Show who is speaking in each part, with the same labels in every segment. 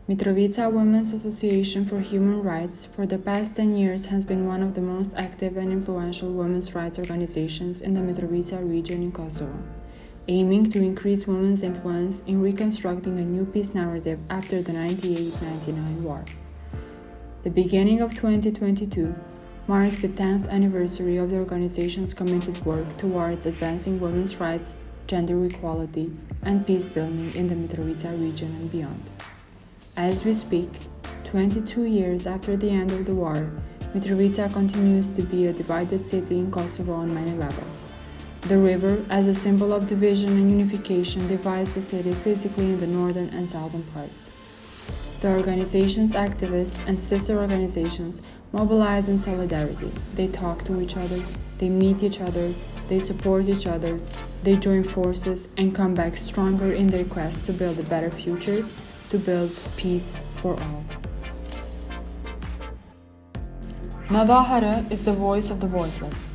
Speaker 1: Mitrovica Women's Association for Human Rights for the past 10 years has been one of the most active and influential women's rights organizations in the Mitrovica region in Kosovo, aiming to increase women's influence in reconstructing a new peace narrative after the 1998-99 war. The beginning of 2022 marks the 10th anniversary of the organization's committed work towards advancing women's rights, gender equality, and peace building in the Mitrovica region and beyond. As we speak, 22 years after the end of the war, Mitrovica continues to be a divided city in Kosovo on many levels. The river, as a symbol of division and unification, divides the city physically in the northern and southern parts. The organization's activists and sister organizations mobilize in solidarity. They talk to each other, they meet each other, they support each other, they join forces and come back stronger in their quest to build a better future, to build peace for all. Mavahara is the voice of the voiceless.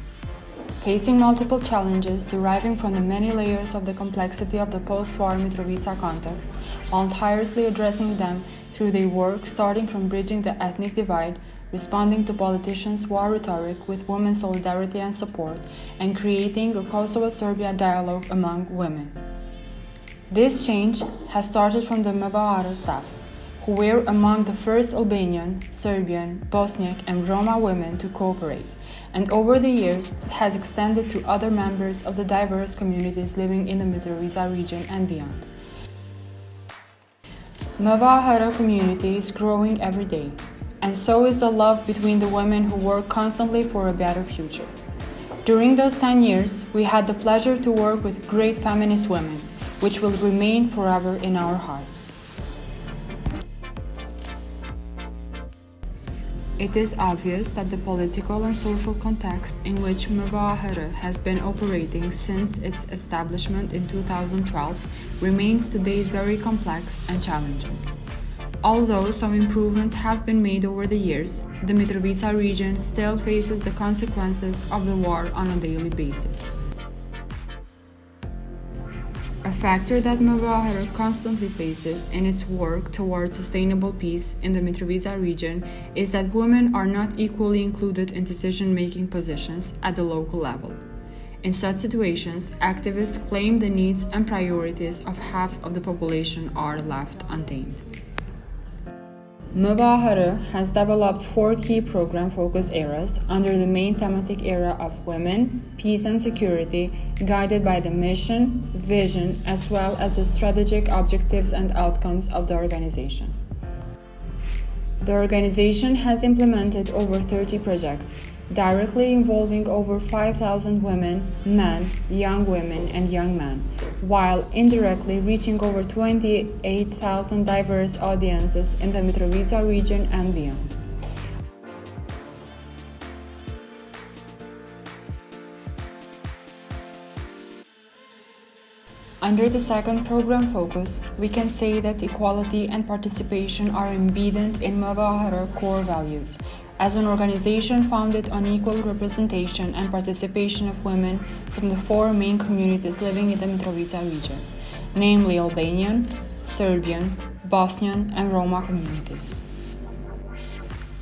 Speaker 1: Facing multiple challenges deriving from the many layers of the complexity of the post-war Mitrovica context, while tirelessly addressing them through their work starting from bridging the ethnic divide, responding to politicians' war rhetoric with women's solidarity and support, and creating a Kosovo-Serbia dialogue among women. This change has started from the Mavahara staff, who were among the first Albanian, Serbian, Bosniak, and Roma women to cooperate, and over the years it has extended to other members of the diverse communities living in the Mitrovica region and beyond. Mavahara community is growing every day, and so is the love between the women who work constantly for a better future. During those 10 years, we had the pleasure to work with great feminist women, which will remain forever in our hearts. It is obvious that the political and social context in which Mavahara has been operating since its establishment in 2012 remains today very complex and challenging. Although some improvements have been made over the years, the Mitrovica region still faces the consequences of the war on a daily basis. A factor that Mavahara constantly faces in its work towards sustainable peace in the Mitrovica region is that women are not equally included in decision-making positions at the local level. In such situations, activists claim the needs and priorities of half of the population are left untamed. Mavahara has developed 4 key program focus areas under the main thematic area of women, peace and security, guided by the mission, vision, as well as the strategic objectives and outcomes of the organization. The organization has implemented over 30 projects, directly involving over 5,000 women, men, young women, and young men, while indirectly reaching over 28,000 diverse audiences in the Mitrovica region and beyond. Under the second program focus, we can say that equality and participation are embedded in Mavahara core values, as an organization founded on equal representation and participation of women from the 4 main communities living in the Mitrovica region, namely Albanian, Serbian, Bosnian, and Roma communities.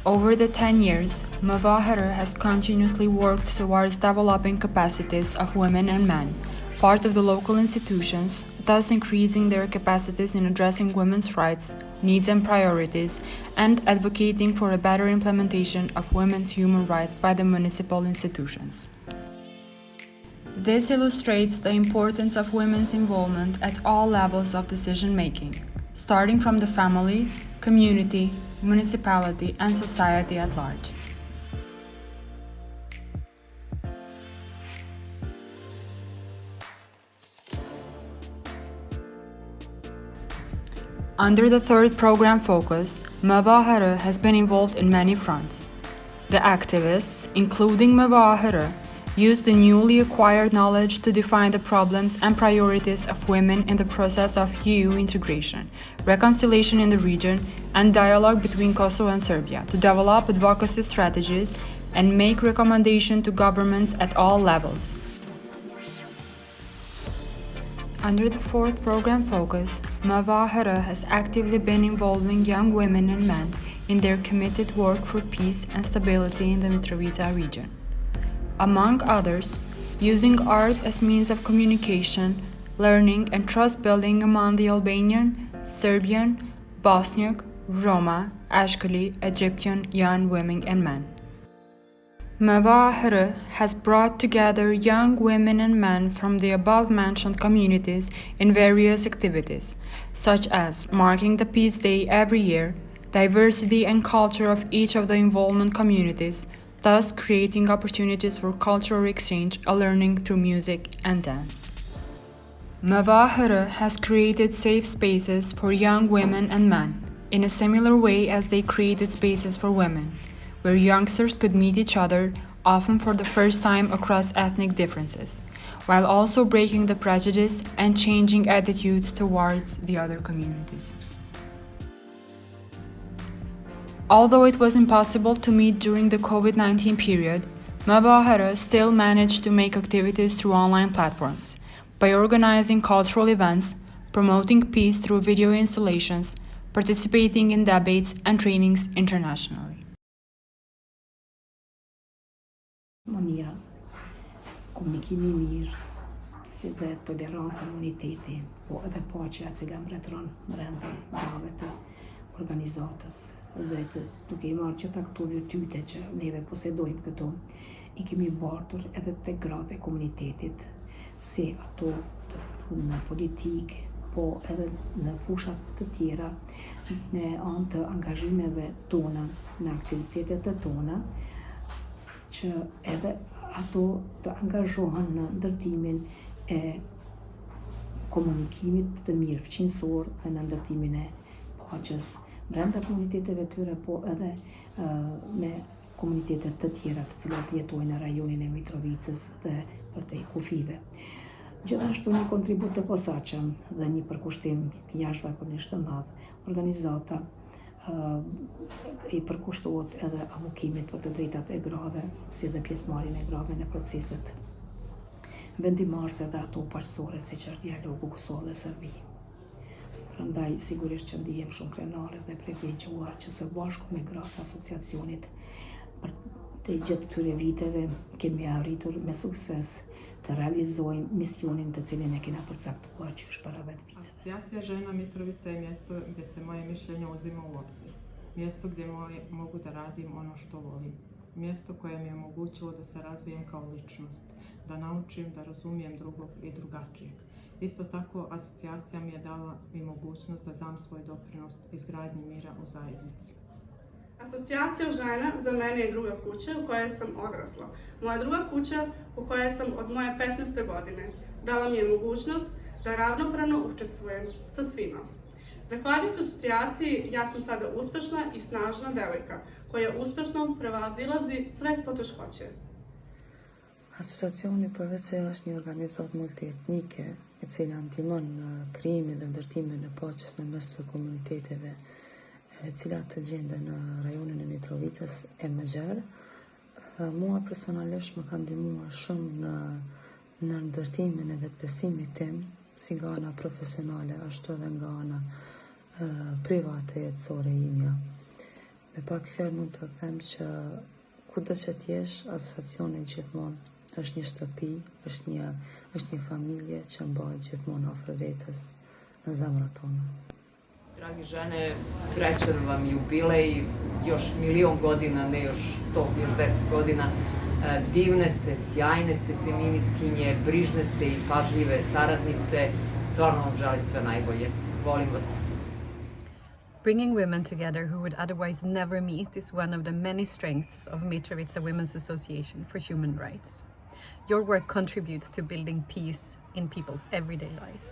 Speaker 1: Over the 10 years, Mavahara has continuously worked towards developing capacities of women and men, part of the local institutions, thus increasing their capacities in addressing women's rights, needs and priorities, and advocating for a better implementation of women's human rights by the municipal institutions. This illustrates the importance of women's involvement at all levels of decision-making, starting from the family, community, municipality, and society at large. Under the third program focus, Mavahara has been involved in many fronts. The activists, including Mavahara, use the newly acquired knowledge to define the problems and priorities of women in the process of EU integration, reconciliation in the region, and dialogue between Kosovo and Serbia to develop advocacy strategies and make recommendations to governments at all levels. Under the fourth program focus, Mitrovica has actively been involving young women and men in their committed work for peace and stability in the Mitrovica region. Among others, using art as means of communication, learning and trust building among the Albanian, Serbian, Bosniak, Roma, Ashkali, Egyptian young women and men. Mitrovica has brought together young women and men from the above-mentioned communities in various activities, such as marking the Peace Day every year, diversity and culture of each of the involvement communities, thus creating opportunities for cultural exchange and learning through music and dance. Mitrovica has created safe spaces for young women and men, in a similar way as they created spaces for women, where youngsters could meet each other, often for the first time across ethnic differences, while also breaking the prejudice and changing attitudes towards the other communities. Although it was impossible to meet during the COVID-19 period, Mitrovica still managed to make activities through online platforms, by organizing cultural events, promoting peace through video installations, participating in debates and trainings internationally.
Speaker 2: Maniera, komunikimi mirë, si dhe tolerancë e imuniteti, po edhe paqja e cila mbretëron brenda grave të organizatës dhe duke I marrë gjitha këto virtyte që neve posedojmë këto, I kemi bartur edhe te gratë e komunitetit, si ato në politikë, po edhe në fushat të tjera, në anë të angazhimeve tona, në aktivitetet të tona, që edhe ato të angazhohen në ndërtimin e komunikimit të mirë fqinësor dhe në ndërtimin e paqes brenda komuniteteve tyre, po edhe me komunitetet të tjera të cilat jetojnë në rajonin e Mitrovicës dhe përtej kufive. Gjithashtu një kontribut të posaçëm dhe një përkushtim jashtëzakonisht të madh, organizata I përkushtohet edhe avokimit për të drejtat e grave, si dhe pjesëmarrjen e grave në proceset vendimarrëse dhe ato paqësore, siç është dialogu Kosovë dhe Serbi. Prandaj sigurisht që ndihem shumë krenare dhe privilegjuar që së bashku me gratë asociacionit për të gjatë këtyre viteve kemi arritur me sukses të realizojmë misionin të cilin e kena përcaktuar qysh para vetë vite.
Speaker 3: Asocijacija žena Mitrovica je mjesto gdje se moje mišljenje uzima u obzir. Mjesto gdje mogu da radim ono što volim. Mjesto koje mi je omogućilo da se razvijem kao ličnost, da naučim, da razumijem drugog I drugačijeg. Isto tako, asocijacija mi je dala I mogućnost da dam svoj doprinos izgradnji mira u zajednici.
Speaker 4: Asocijacija žena za mene je druga kuća u kojoj sam odrasla. Moja druga kuća u kojoj sam od moje 15. godine. Dala mi je mogućnost da ravnopravno učestvujem sa svima. Zahvaljujući asocijaciji, ja sam sada uspešna I snažna devojka, koja uspešno prevazilazi sve poteškoće.
Speaker 5: Asociacioni përveç se është një organizatë multietnike, e cila ndihmon në krijimin dhe ndërtimin e paqes në mes të komuniteteve, e cila të gjenden në rajonin e Mitrovicës e Mëgjer, mua personalisht më ka ndihmuar shumë në ndërtimin e vetbesimit tim, si nga ana profesionale, ashtu edhe nga ana private jetësore imja. Me pak fjalë mund të them që kudo që t'jesh, asociacioni gjithmonë është një shtëpi, është një familje që mbahet gjithmonë afër vetës në zemrat tona.
Speaker 6: Dragi žene, srećan vam jubilej, još milion godina, ne još 100, još 10 godina. Divne ste, sjajne ste feminiskinje, brižne ste I pažljive saradnice. Stvarno vam želim sve najbolje. Volim vas.
Speaker 7: Bringing women together who would otherwise never meet is one of the many strengths of Mitrovica Women's Association for Human Rights. Your work contributes to building peace in people's everyday lives.